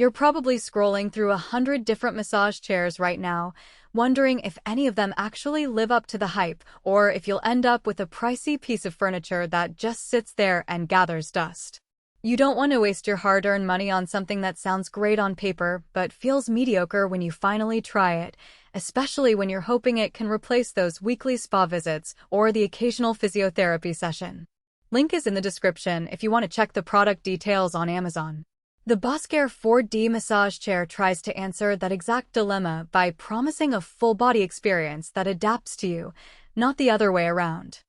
You're probably scrolling through 100 different massage chairs right now, wondering if any of them actually live up to the hype, or if you'll end up with a pricey piece of furniture that just sits there and gathers dust. You don't want to waste your hard-earned money on something that sounds great on paper, but feels mediocre when you finally try it, especially when you're hoping it can replace those weekly spa visits or the occasional physiotherapy session. Link is in the description if you want to check the product details on Amazon. The BOSSCARE 4D massage chair tries to answer that exact dilemma by promising a full-body experience that adapts to you, not the other way around.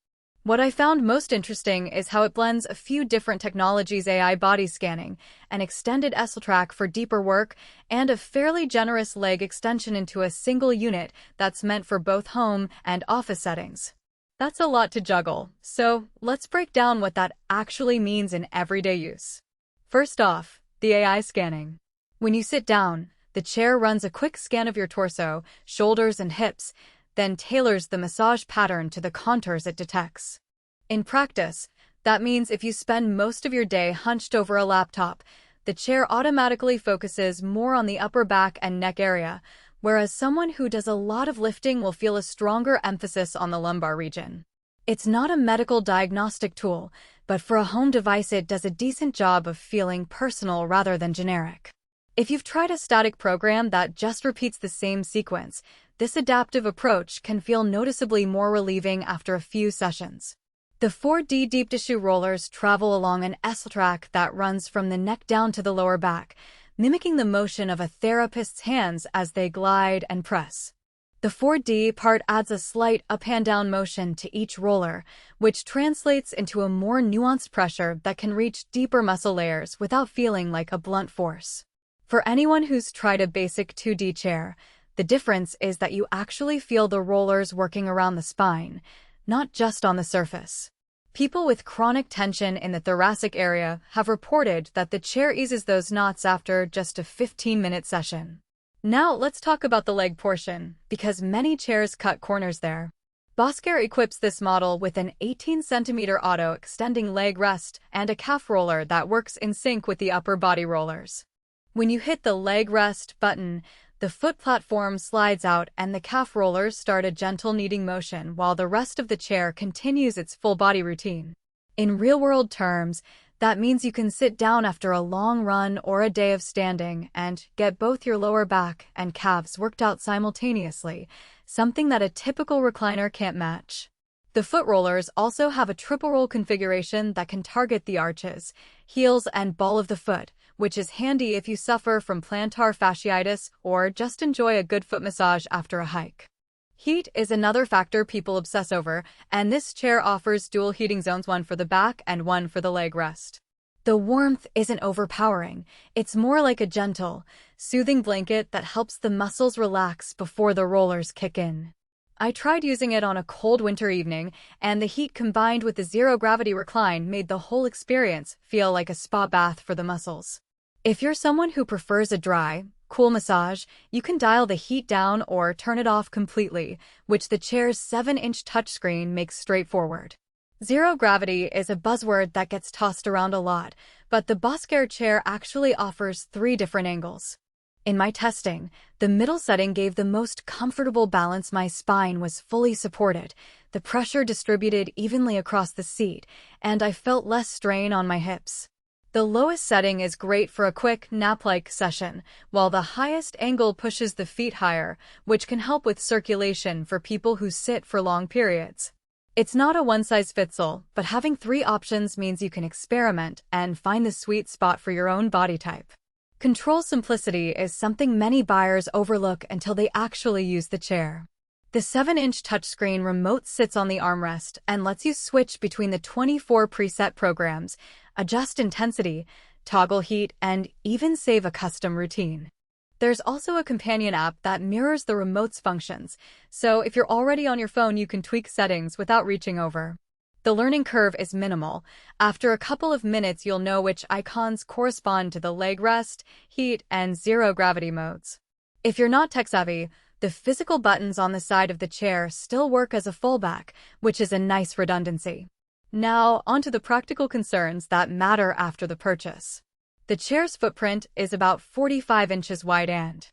What I found most interesting is how it blends a few different technologies: AI body scanning, an extended S-track for deeper work, and a fairly generous leg extension into a single unit that's meant for both home and office settings. That's a lot to juggle, so let's break down what that actually means in everyday use. First off, the AI scanning. When you sit down, the chair runs a quick scan of your torso, shoulders, and hips, then tailors the massage pattern to the contours it detects. In practice, that means if you spend most of your day hunched over a laptop, the chair automatically focuses more on the upper back and neck area, whereas someone who does a lot of lifting will feel a stronger emphasis on the lumbar region. It's not a medical diagnostic tool, but for a home device it does a decent job of feeling personal rather than generic. If you've tried a static program that just repeats the same sequence, this adaptive approach can feel noticeably more relieving after a few sessions. The 4D deep tissue rollers travel along an S-track that runs from the neck down to the lower back, mimicking the motion of a therapist's hands as they glide and press. The 4D part adds a slight up and down motion to each roller, which translates into a more nuanced pressure that can reach deeper muscle layers without feeling like a blunt force. For anyone who's tried a basic 2D chair, the difference is that you actually feel the rollers working around the spine, not just on the surface. People with chronic tension in the thoracic area have reported that the chair eases those knots after just a 15-minute session. Now let's talk about the leg portion, because many chairs cut corners there. BOSSCARE equips this model with an 18-centimeter auto-extending leg rest and a calf roller that works in sync with the upper body rollers. When you hit the leg rest button, the foot platform slides out and the calf rollers start a gentle kneading motion while the rest of the chair continues its full body routine. In real-world terms, that means you can sit down after a long run or a day of standing and get both your lower back and calves worked out simultaneously, something that a typical recliner can't match. The foot rollers also have a triple roll configuration that can target the arches, heels, and ball of the foot, which is handy if you suffer from plantar fasciitis or just enjoy a good foot massage after a hike. Heat is another factor people obsess over, and this chair offers dual heating zones, one for the back and one for the leg rest. The warmth isn't overpowering, it's more like a gentle, soothing blanket that helps the muscles relax before the rollers kick in. I tried using it on a cold winter evening, and the heat combined with the zero-gravity recline made the whole experience feel like a spa bath for the muscles. If you're someone who prefers a dry, cool massage, you can dial the heat down or turn it off completely, which the chair's 7-inch touchscreen makes straightforward. Zero gravity is a buzzword that gets tossed around a lot, but the BOSSCARE chair actually offers 3 different angles. In my testing, the middle setting gave the most comfortable balance. My spine was fully supported, the pressure distributed evenly across the seat, and I felt less strain on my hips. The lowest setting is great for a quick nap-like session, while the highest angle pushes the feet higher, which can help with circulation for people who sit for long periods. It's not a one-size-fits-all, but having 3 options means you can experiment and find the sweet spot for your own body type. Control simplicity is something many buyers overlook until they actually use the chair. The 7-inch touchscreen remote sits on the armrest and lets you switch between the 24 preset programs, adjust intensity, toggle heat, and even save a custom routine. There's also a companion app that mirrors the remote's functions, so if you're already on your phone you can tweak settings without reaching over. The learning curve is minimal. After a couple of minutes you'll know which icons correspond to the leg rest, heat, and zero-gravity modes. If you're not tech-savvy, the physical buttons on the side of the chair still work as a fallback, which is a nice redundancy. Now, onto the practical concerns that matter after the purchase. The chair's footprint is about 45 inches wide and